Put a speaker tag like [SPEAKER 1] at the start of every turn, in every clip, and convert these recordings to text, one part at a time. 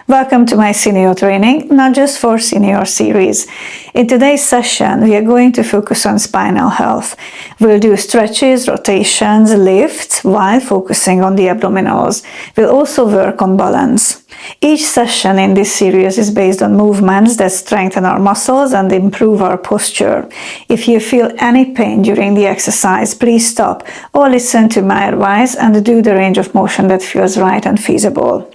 [SPEAKER 1] Welcome to my senior training, not just for senior series. In today's session, we are going to focus on spinal health. We'll do stretches, rotations, lifts while focusing on the abdominals. We'll also work on balance. Each session in this series is based on movements that strengthen our muscles and improve our posture. If you feel any pain during the exercise, please stop or listen to my advice and do the range of motion that feels right and feasible.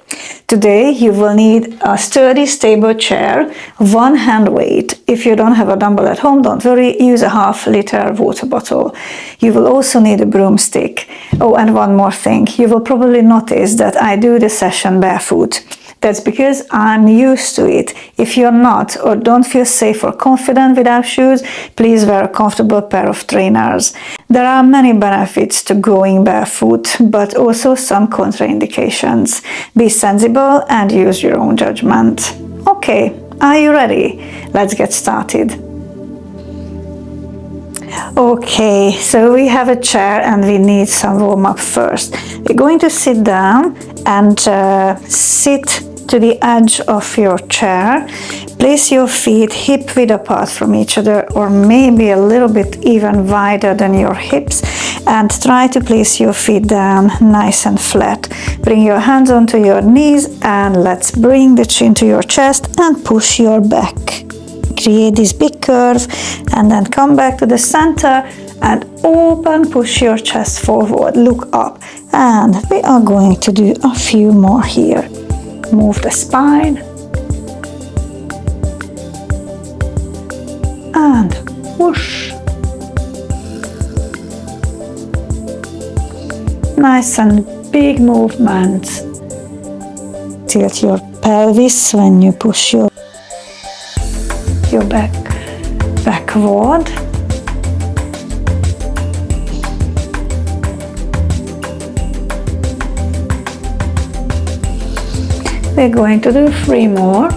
[SPEAKER 1] Today, you will need a sturdy, stable chair, one hand weight. If you don't have a dumbbell at home, don't worry, use a half-liter water bottle. You will also need a broomstick. Oh, and one more thing, you will probably notice that I do the session barefoot. That's because I'm used to it. If you're not or don't feel safe or confident without shoes, please wear a comfortable pair of trainers. There are many benefits to going barefoot, but also some contraindications. Be sensible and use your own judgment. Okay, are you ready? Let's get started. Okay, so we have a chair and we need some warm-up first. We're going to sit down and sit to the edge of your chair. Place your feet hip-width apart from each other, or maybe a little bit even wider than your hips, and try to place your feet down nice and flat. Bring your hands onto your knees and let's bring the chin to your chest and push your back. Create this big curve and then come back to the center and open, push your chest forward, look up, and we are going to do a few more here. Move the spine and push. Nice and big movement. Tilt your pelvis when you push your back backward. We're going to do 3 more.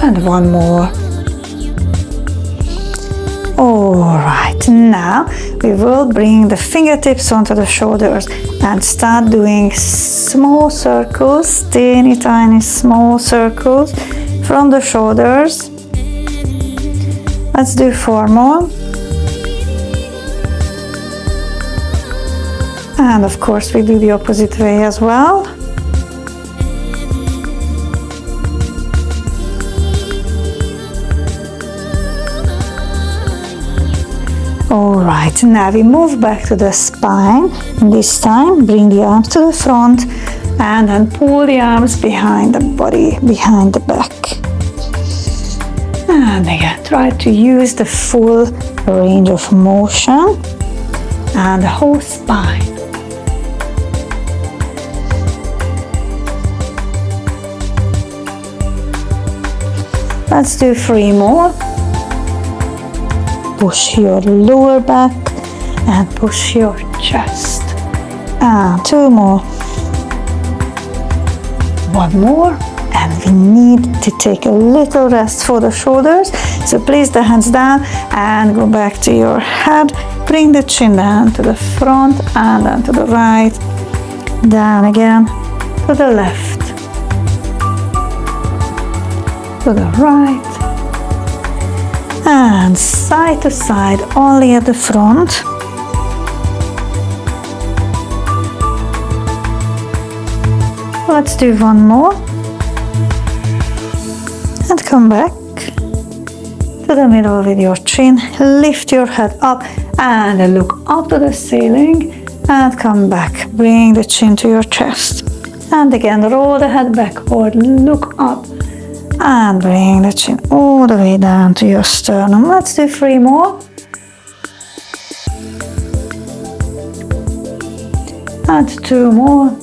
[SPEAKER 1] And 1 more. Alright, now we will bring the fingertips onto the shoulders and start doing small circles, teeny tiny small circles from the shoulders. Let's do 4 more. And of course we do the opposite way as well. Alright, now we move back to the spine. This time bring the arms to the front and then pull the arms behind the body, behind the back. And again, try to use the full range of motion and the whole spine. Let's do 3 more. Push your lower back and push your chest. And 2 more. 1 more. And we need to take a little rest for the shoulders. So place the hands down and go back to your head. Bring the chin down to the front and then to the right. Down again to the left. To the right. And side to side only at the front. Let's do 1 more. And come back to the middle with your chin. Lift your head up and look up to the ceiling and come back. Bring the chin to your chest. And again, roll the head backward, look up and bring the chin all the way down to your sternum. Let's do 3 more. And 2 more.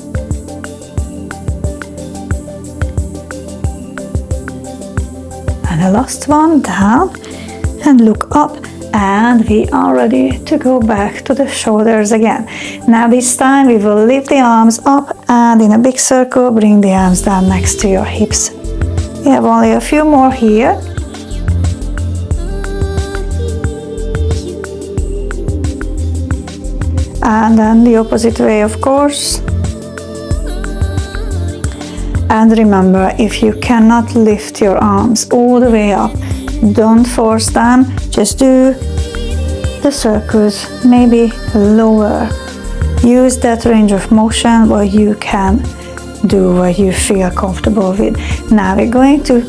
[SPEAKER 1] And the last one, down and look up, and we are ready to go back to the shoulders again. Now this time we will lift the arms up and in a big circle bring the arms down next to your hips. We have only a few more here. and then the opposite way, of course. And remember, if you cannot lift your arms all the way up, don't force them, just do the circles, maybe lower. Use that range of motion where you can do what you feel comfortable with. Now we're going to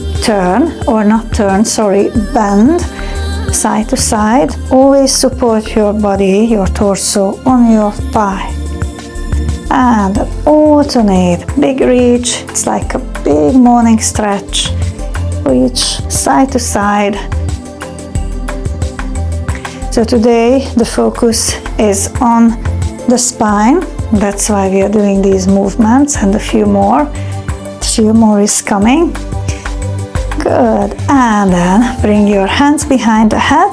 [SPEAKER 1] bend side to side. Always support your body, your torso on your thigh. And alternate, big reach. It's like a big morning stretch. Reach side to side. So today the focus is on the spine. That's why we are doing these movements, and a few more is coming. Good. And then bring your hands behind the head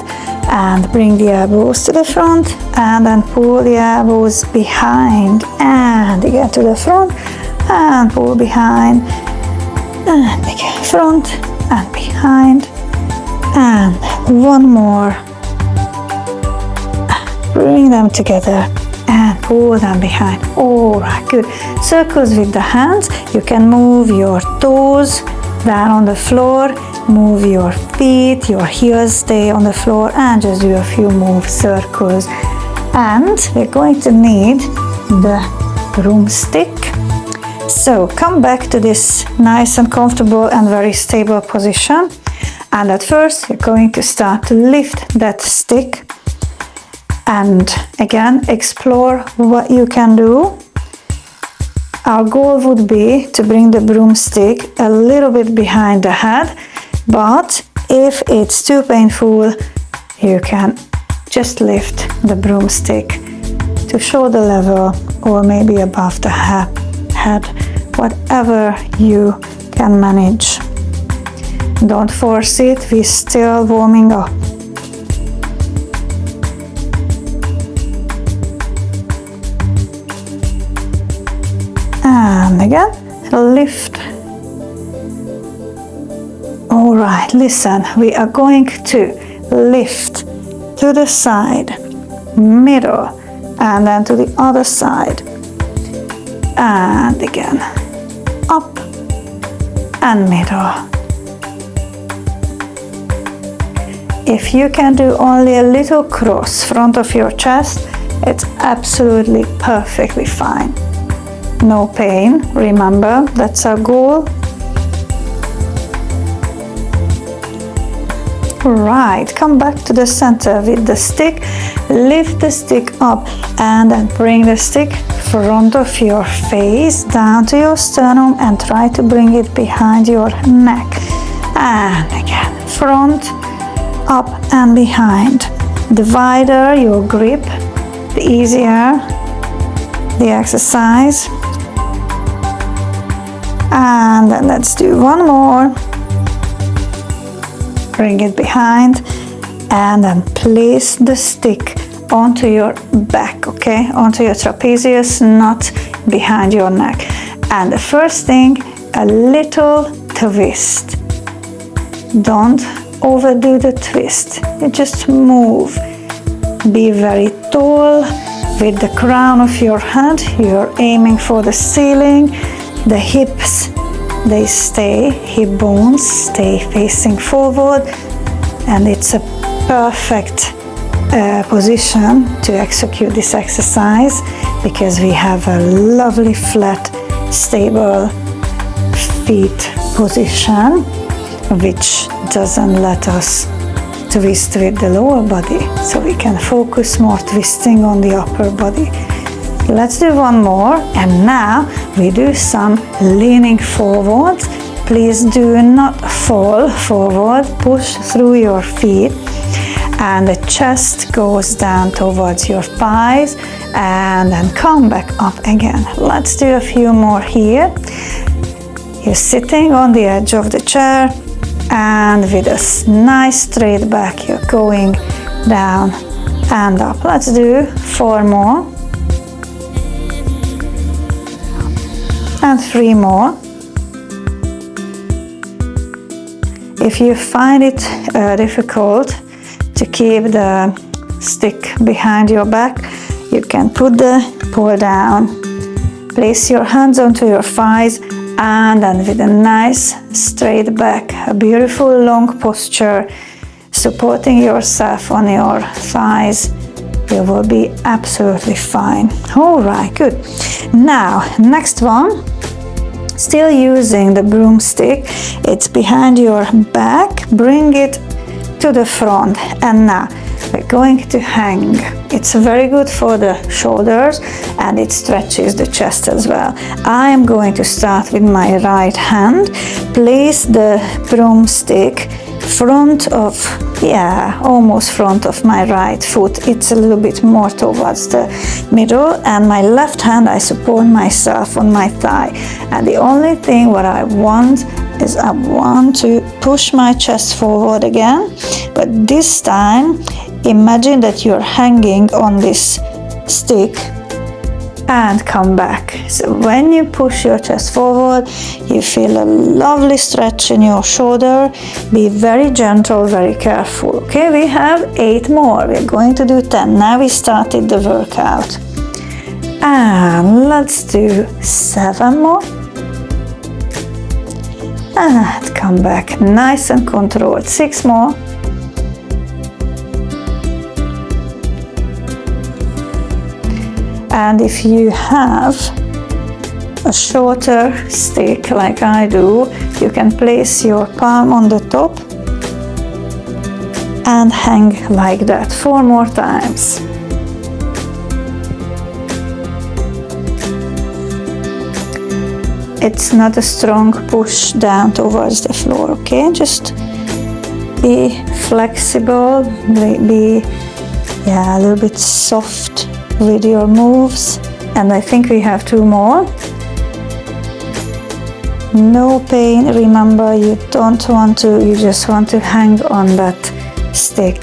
[SPEAKER 1] and bring the elbows to the front, and then pull the elbows behind and again to the front and pull behind and again front and behind, and one more. Bring them together and pull them behind. All right, good. Circles with the hands. You can move your toes down on the floor, move your feet, your heels stay on the floor, and just do a few more circles. And we're going to need the broomstick. So come back to this nice and comfortable and very stable position. And at first, you're going to start to lift that stick. And again, explore what you can do. Our goal would be to bring the broomstick a little bit behind the head, but if it's too painful, you can just lift the broomstick to shoulder level or maybe above the head, whatever you can manage. Don't force it, we're still warming up. And again, lift. All right, listen, we are going to lift to the side, middle, and then to the other side. And again, up and middle. If you can do only a little cross front of your chest, it's absolutely perfectly fine. No pain, remember, that's our goal. Right, come back to the center with the stick, lift the stick up and then bring the stick front of your face down to your sternum and try to bring it behind your neck. And again, front, up and behind. The wider your grip, the easier the exercise. And then let's do one more. Bring it behind and then place the stick onto your back, okay? Onto your trapezius, not behind your neck. And the first thing, a little twist. Don't overdo the twist. You just move. Be very tall with the crown of your head. You're aiming for the ceiling. The hips, they stay, hip bones stay facing forward, and it's a perfect position to execute this exercise because we have a lovely flat, stable feet position, which doesn't let us twist with the lower body, so we can focus more twisting on the upper body. Let's do one more, and now we do some leaning forward. Please do not fall forward, push through your feet, and the chest goes down towards your thighs, and then come back up again. Let's do a few more here. You're sitting on the edge of the chair, and with a nice straight back, you're going down and up. Let's do 4 more. And 3 more. If you find it difficult to keep the stick behind your back, You can put the pole down, place your hands onto your thighs, and then with a nice straight back, a beautiful long posture, supporting yourself on your thighs, you will be absolutely fine. All right, good. Now, next one, still using the broomstick. It's behind your back. Bring it to the front, and now we're going to hang. It's very good for the shoulders and it stretches the chest as well. I am going to start with my right hand. Place the broomstick front of, almost front of my right foot. It's a little bit more towards the middle, and my left hand I support myself on my thigh. And the only thing what I want is I want to push my chest forward again, but this time imagine that you're hanging on this stick and come back. So when you push your chest forward, you feel a lovely stretch in your shoulder. Be very gentle, very careful. Okay, we have 8 more. We're going to do 10. Now we started the workout. And let's do 7 more. And come back, nice and controlled. 6 more. And if you have a shorter stick like I do, you can place your palm on the top and hang like that. 4 more times. It's not a strong push down towards the floor, okay? Just be flexible, be a little bit soft with your moves. And I think we have 2 more. No pain. Remember, you don't want to, you just want to hang on that stick.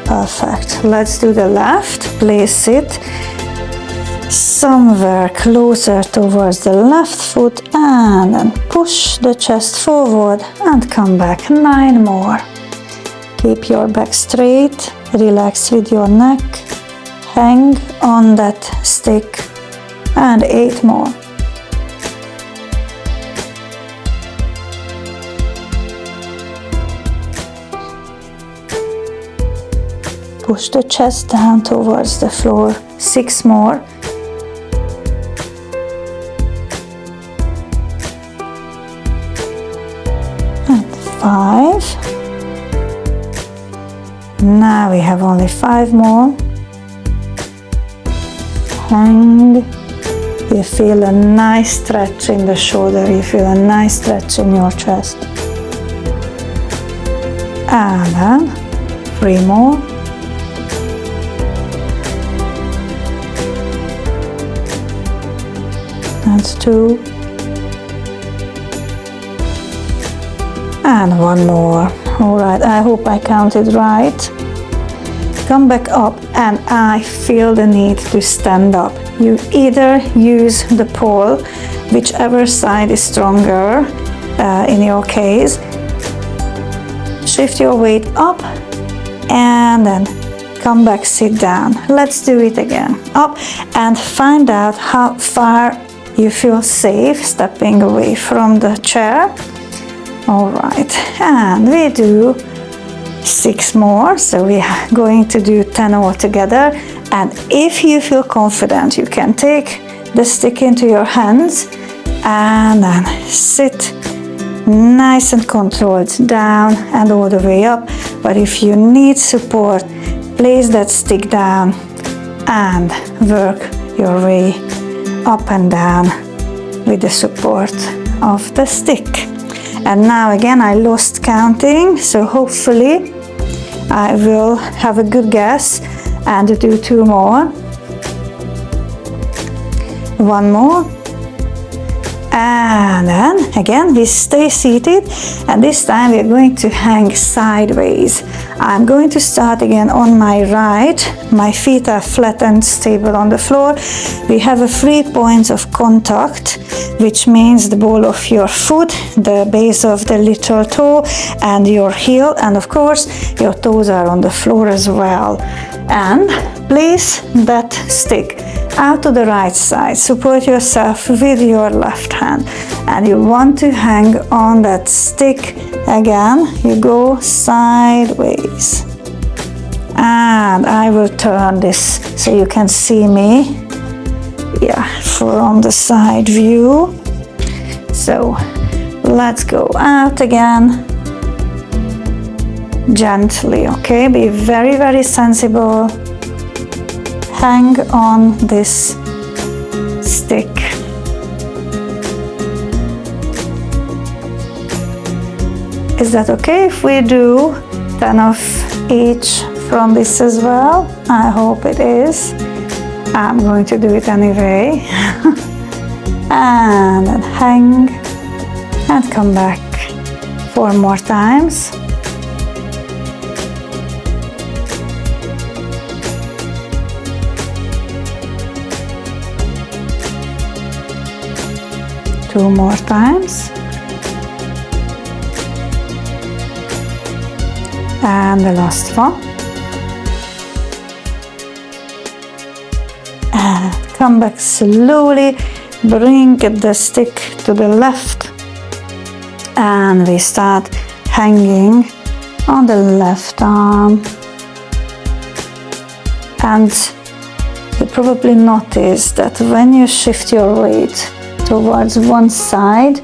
[SPEAKER 1] Perfect. Let's do the left. Place it somewhere closer towards the left foot, and then push the chest forward and come back. 9 more. Keep your back straight, relax with your neck, hang on that stick, and 8 more. Push the chest down towards the floor. 6 more. And 5. Now we have only 5 more. Hang. You feel a nice stretch in the shoulder. You feel a nice stretch in your chest. And then 3 more. That's 2. And 1 more. All right, I hope I counted right. Come back up, and I feel the need to stand up. You either use the pole, whichever side is stronger in your case. Shift your weight up, and then come back, sit down. Let's do it again. Up, and find out how far you feel safe stepping away from the chair. All right, and we do 6 more, so we are going to do 10 all together. And if you feel confident, you can take the stick into your hands and then sit nice and controlled down and all the way up. But if you need support, place that stick down and work your way up and down with the support of the stick. And now again, I lost counting, so hopefully I will have a good guess and do 2 more. 1 more. And then again we stay seated, and this time we're going to hang sideways. I'm going to start again on my right. My feet are flat and stable on the floor. We have 3 points of contact, which means the ball of your foot, the base of the little toe, and your heel, and of course your toes are on the floor as well. And place that stick out to the right side. Support yourself with your left hand, and you want to hang on that stick again. You go sideways, and I will turn this so you can see me, yeah, from the side view. So let's go out again, gently, okay? Be very, very sensible. Hang on this stick. Is that okay if we do 10 of each from this as well? I hope it is. I'm going to do it anyway. And then hang and come back 4 more times. Two more times. And the last one. And come back slowly. Bring the stick to the left. And we start hanging on the left arm. And you probably notice that when you shift your weight towards one side,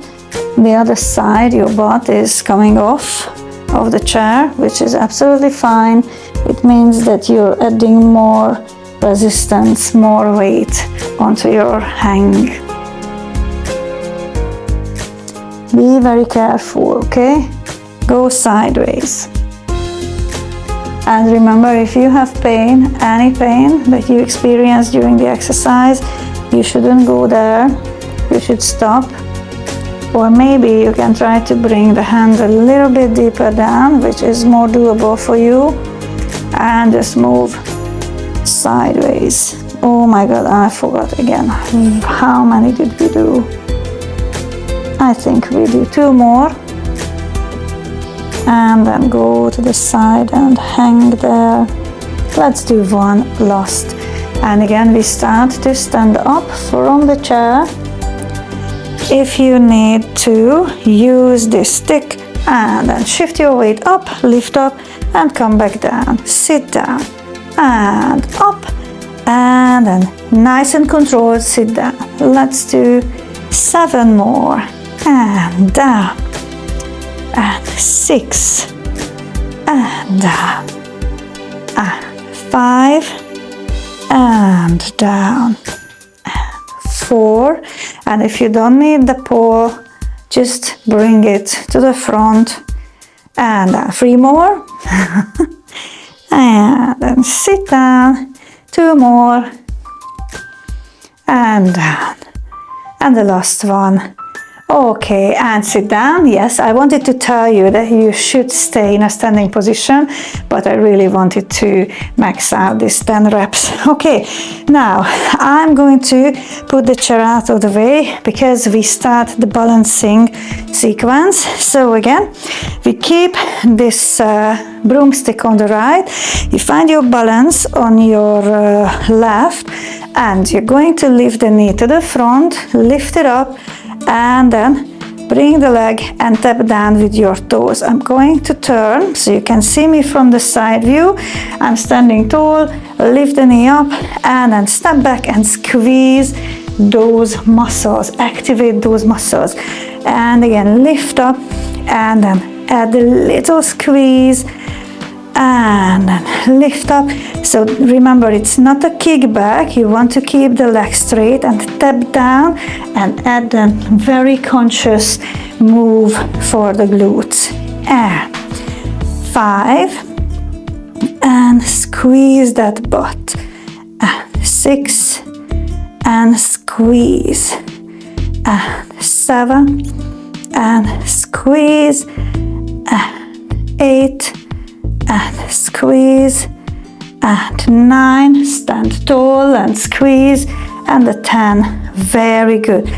[SPEAKER 1] the other side, your butt is coming off of the chair, which is absolutely fine. It means that you're adding more resistance, more weight onto your hang. Be very careful, okay? Go sideways. And remember, if you have pain, any pain that you experience during the exercise, you shouldn't go there. You should stop, or maybe you can try to bring the hand a little bit deeper down, which is more doable for you, and just move sideways. Oh my God, I forgot again. How many did we do? I think we do 2 more, and then go to the side and hang there. Let's do 1 last, and again we start to stand up from the chair. If you need to, use this stick and then shift your weight up, lift up and come back down. Sit down and up, and then nice and controlled, sit down. Let's do 7 more, and down, and 6, and down, and 5, and down, 4, and if you don't need the pole, just bring it to the front, and 3 more, and then sit down, 2 more, and down, and the last one. Okay, and sit down. Yes, I wanted to tell you that you should stay in a standing position, but I really wanted to max out these 10 reps. Okay, now I'm going to put the chair out of the way because we start the balancing sequence. So again, we keep this broomstick on the right. You find your balance on your left, and you're going to lift the knee to the front, lift it up, and then bring the leg and tap down with your toes. I'm going to turn so you can see me from the side view. I'm standing tall, lift the knee up, and then step back and squeeze those muscles, activate those muscles. And again, lift up, and then add a little squeeze, and then lift up. So remember, it's not a kickback. You want to keep the leg straight and tap down and add a very conscious move for the glutes. And 5, and squeeze that butt, and 6, and squeeze, and 7, and squeeze, and 8, and squeeze, and 9, stand tall and squeeze, and the 10. Very good.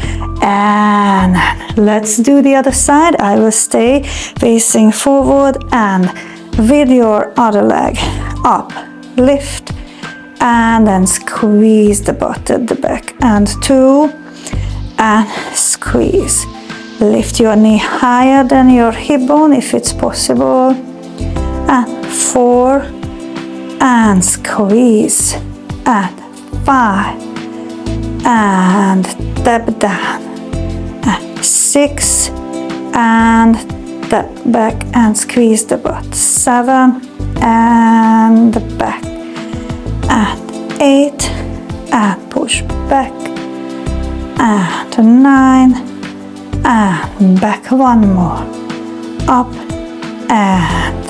[SPEAKER 1] And let's do the other side. I will stay facing forward and with your other leg up, lift, and then squeeze the butt at the back, and 2, and squeeze. Lift your knee higher than your hip bone if it's possible, and 4, and squeeze, and 5, and step down, and 6, and step back and squeeze the butt, 7, and the back, and 8, and push back, and 9, and back, one more, up, and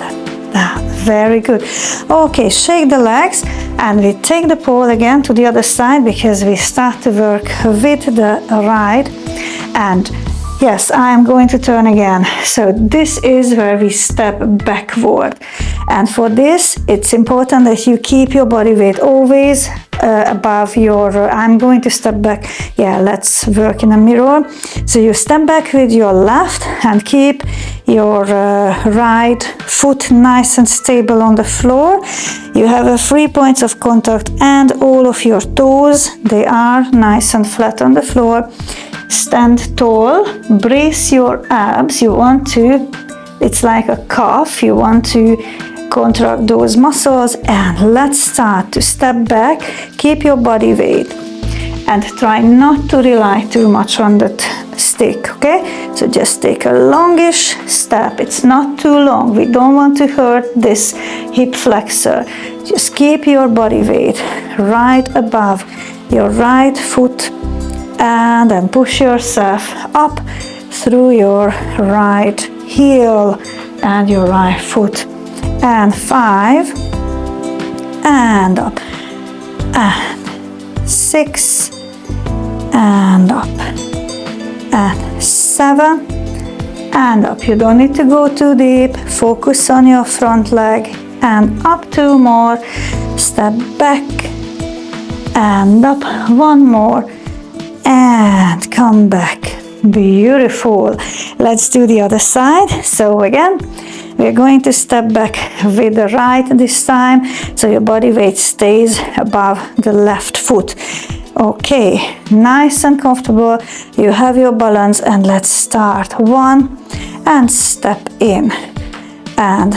[SPEAKER 1] down. Very good. Okay, shake the legs, and we take the pole again to the other side because we start to work with the right. And yes, I am going to turn again. So this is where we step backward. And for this, it's important that you keep your body weight always above your, I'm going to step back. Yeah, let's work in a mirror. So you step back with your left and keep your right foot nice and stable on the floor. You have 3 points of contact and all of your toes, they are nice and flat on the floor. Stand tall, brace your abs. You want to, it's like a calf, you want to contract those muscles, and let's start to step back. Keep your body weight and try not to rely too much on that stick, okay? So just take a longish step. It's not too long. We don't want to hurt this hip flexor. Just keep your body weight right above your right foot, and then push yourself up through your right heel and your right foot. And 5, and up, and 6, and up, and 7, and up. You don't need to go too deep. Focus on your front leg, and up 2 more. Step back, and up 1 more, and come back. Beautiful. Let's do the other side. So again, we're going to step back with the right this time, so your body weight stays above the left foot. Okay, nice and comfortable. You have your balance, and let's start. 1, and step in, and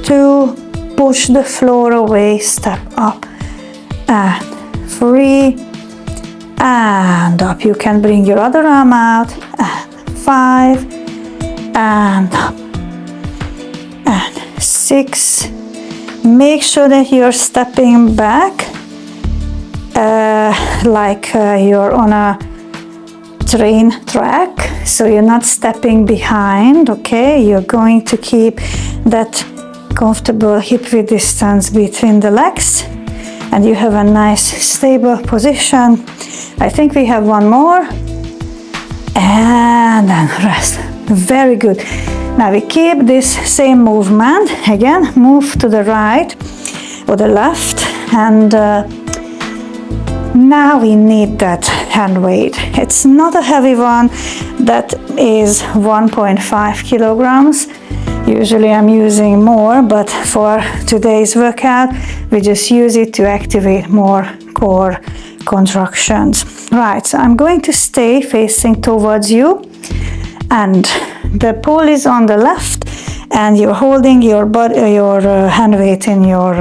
[SPEAKER 1] 2, push the floor away, step up, and 3, and up. You can bring your other arm out, and 5, and up, and 6. Make sure that you're stepping back like you're on a train track, so you're not stepping behind, okay? You're going to keep that comfortable hip width distance between the legs, and you have a nice stable position. I think we have 1 more, and then rest. Very good. Now we keep this same movement. Again, move to the right or the left, and now we need that hand weight. It's not a heavy one. That is 1.5 kilograms. Usually I'm using more, but for today's workout, we just use it to activate more core contractions. Right, so I'm going to stay facing towards you, and the pole is on the left, and you're holding your body, your hand weight in your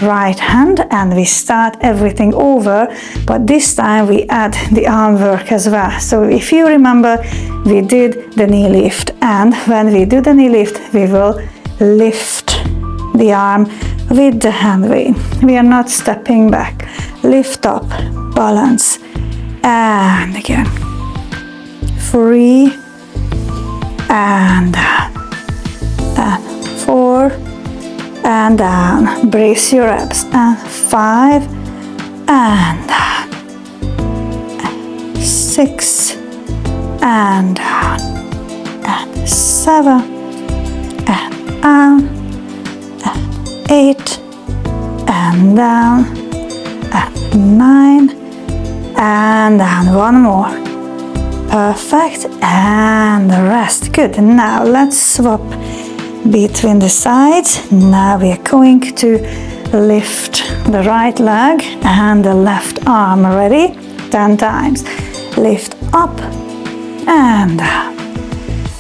[SPEAKER 1] right hand, and we start everything over, but this time we add the arm work as well. So if you remember, we did the knee lift, and when we do the knee lift, we will lift the arm with the hand weight. We are not stepping back. Lift up, balance, and again. 3, and down, and 4, and down. Brace your abs, and 5, and down, and 6, and down, and 7, and down, and 8, and down, and 9, and down. One more. Perfect, and rest. Good. Now let's swap between the sides. Now we are going to lift the right leg and the left arm. Ready? 10 times. Lift up and down,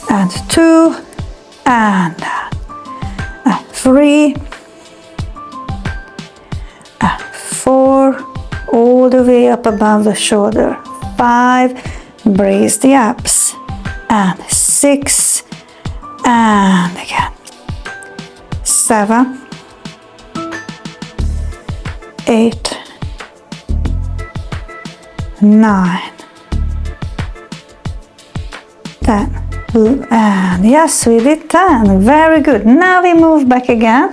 [SPEAKER 1] and 2, and down, and 3, and 4, all the way up above the shoulder. 5, brace the abs, and 6, and again. 7, 8, 9, 10, and yes, we did 10. Very good. Now we move back again,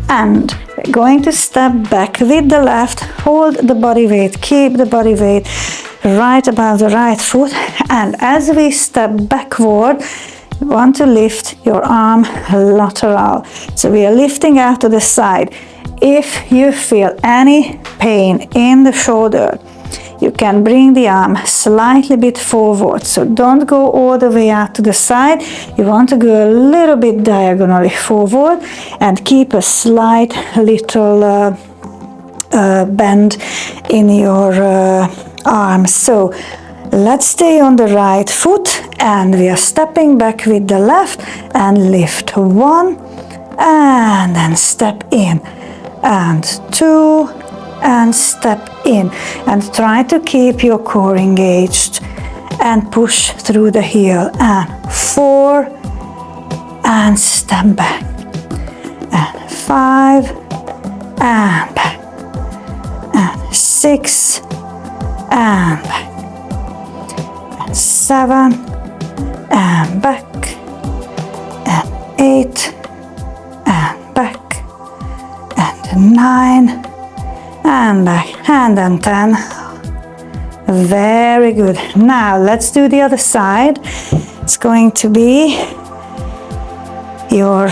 [SPEAKER 1] and we're going to step back with the left. Hold the body weight, keep the body weight right above the right foot, and as we step backward, you want to lift your arm lateral. So we are lifting out to the side. If you feel any pain in the shoulder, you can bring the arm slightly bit forward. So don't go all the way out to the side. You want to go a little bit diagonally forward and keep a slight little bend in your arms. So let's stay on the right foot, and we are stepping back with the left and lift 1, and then step in, and 2, and step in, and try to keep your core engaged and push through the heel, and 4, and step back, and 5, and back, and 6, and back, and 7, and back, and 8, and back, and 9, and back, and then 10. Very good. Now let's do the other side. It's going to be you're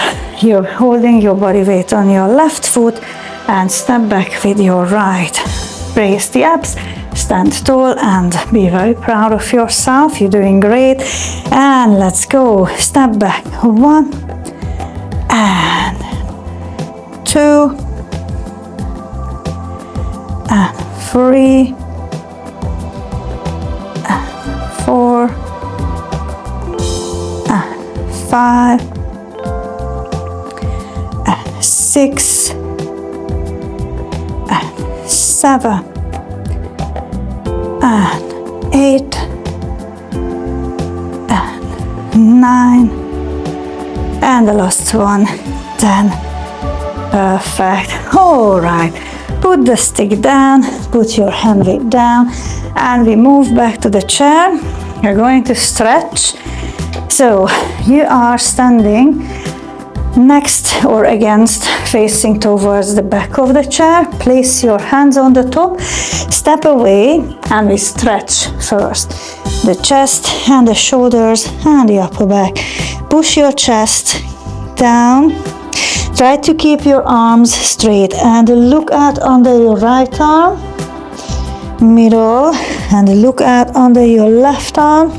[SPEAKER 1] holding your body weight on your left foot and step back with your right. Brace the abs, stand tall, and be very proud of yourself. You're doing great. And let's go. Step back. 1, and 2, and 3, and 4, and 5, and 6, and 7, and 8, and 9, and the last one, 10. Perfect. All right. Put the stick down, put your hand weight down, and we move back to the chair. You're going to stretch. So you are standing next or against, facing towards the back of the chair. Place your hands on the top, step away, and we stretch first. The chest and the shoulders and the upper back. Push your chest down. Try to keep your arms straight and look out under your right arm, middle, and look out under your left arm,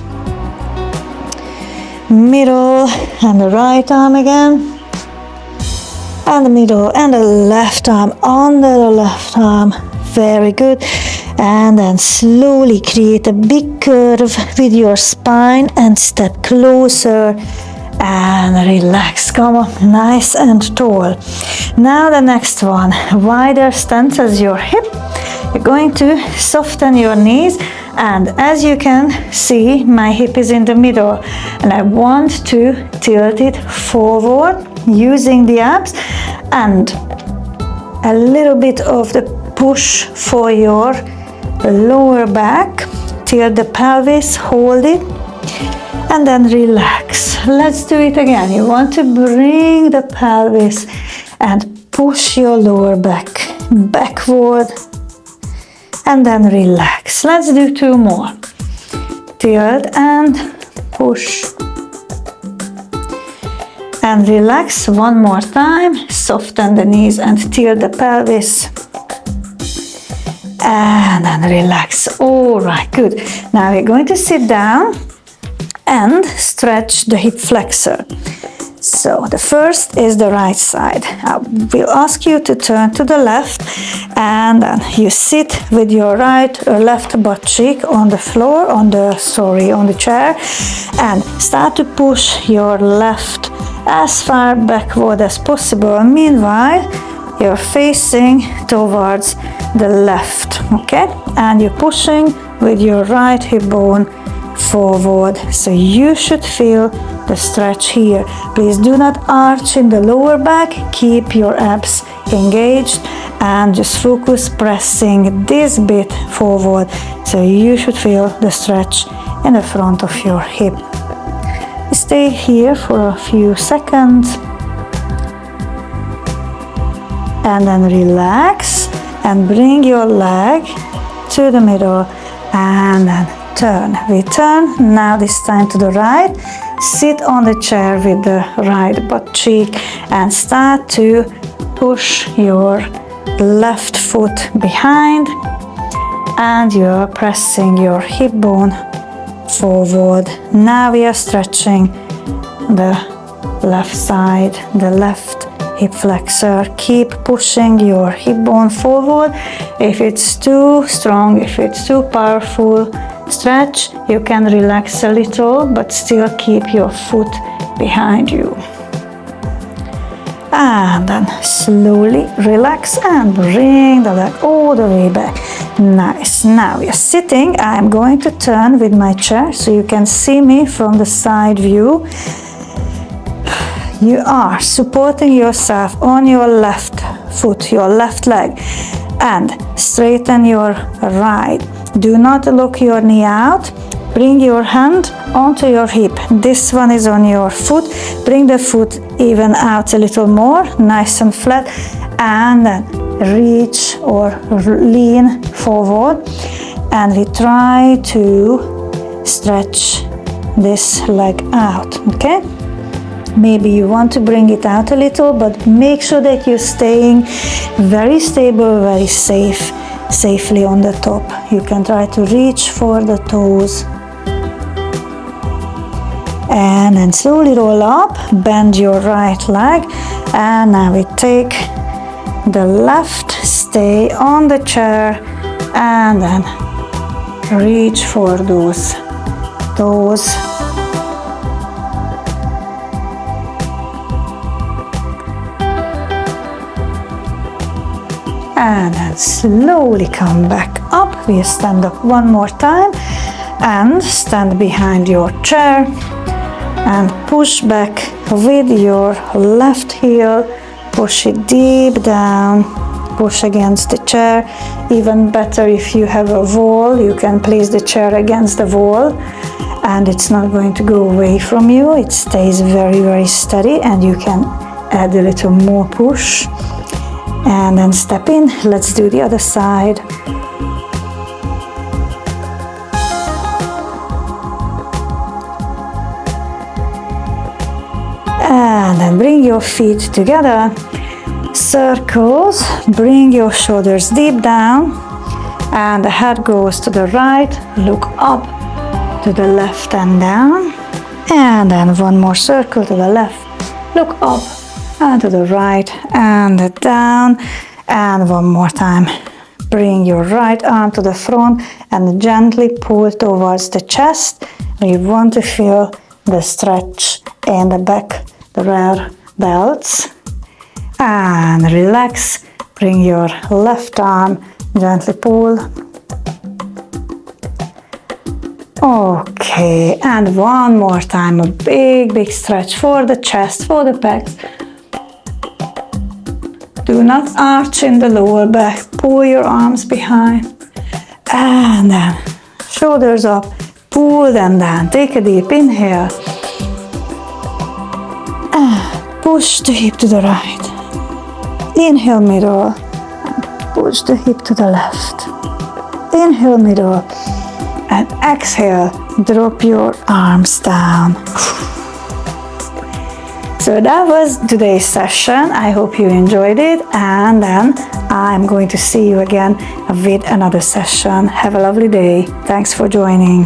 [SPEAKER 1] middle, and the right arm again, and the middle, and the left arm under the left arm. Very good. And then slowly create a big curve with your spine and step closer. And relax, come up nice and tall. Now the next one, wider stance as your hip. You're going to soften your knees, and as you can see, my hip is in the middle, and I want to tilt it forward using the abs and a little bit of the push for your lower back. Tilt the pelvis, hold it, and then relax. Let's do it again. You want to bring the pelvis and push your lower back backward, and then relax. Let's do 2 more. Tilt and push. And relax one more time. Soften the knees and tilt the pelvis. And then relax. All right, good. Now we're going to sit down and stretch the hip flexor. So the first is the right side. I will ask you to turn to the left, and then you sit with your right or left butt cheek on the floor, on the chair, and start to push your left as far backward as possible. Meanwhile, you're facing towards the left, okay? And you're pushing with your right hip bone forward. So you should feel the stretch here. Please do not arch in the lower back. Keep your abs engaged and just focus pressing this bit forward. So you should feel the stretch in the front of your hip. Stay here for a few seconds and then relax and bring your leg to the middle and then turn. We turn now, this time to the right. Sit on the chair with the right butt cheek and start to push your left foot behind, and you're pressing your hip bone forward. Now we are stretching the left side, the left hip flexor. Keep pushing your hip bone forward. If it's too strong, if it's too powerful stretch, you can relax a little but still keep your foot behind you. And then slowly relax and bring the leg all the way back. Nice. Now we are sitting. I'm going to turn with my chair so you can see me from the side view. You are supporting yourself on your left foot, your left leg, and straighten your right. Do not lock your knee out. Bring your hand onto your hip. This one is on your foot. Bring the foot even out a little more, nice and flat, and then reach or lean forward. And we try to stretch this leg out, okay? Maybe you want to bring it out a little, but make sure that you're staying very stable, very safely on the top. You can try to reach for the toes. And then slowly roll up, bend your right leg, and now we take the left, stay on the chair, and then reach for those toes. And then slowly come back up. We stand up one more time and stand behind your chair and push back with your left heel. Push it deep down, push against the chair. Even better if you have a wall, you can place the chair against the wall and it's not going to go away from you. It stays very, very steady, and you can add a little more push. And then step in. Let's do the other side. And then bring your feet together. Circles. Bring your shoulders deep down. And the head goes to the right. Look up to the left and down. And then one more circle to the left. Look up and to the right and down, and one more time. Bring your right arm to the front and gently pull towards the chest. We want to feel the stretch in the back, the rear delts. And relax. Bring your left arm, gently pull. Okay, and one more time, a big stretch for the chest, for the pecs. Do not arch in the lower back. Pull your arms behind. And then shoulders up. Pull them down. Take a deep inhale. And push the hip to the right. Inhale middle. And push the hip to the left. Inhale middle. And exhale. Drop your arms down. So that was today's session. I hope you enjoyed it, and then I'm going to see you again with another session. Have a lovely day. Thanks for joining.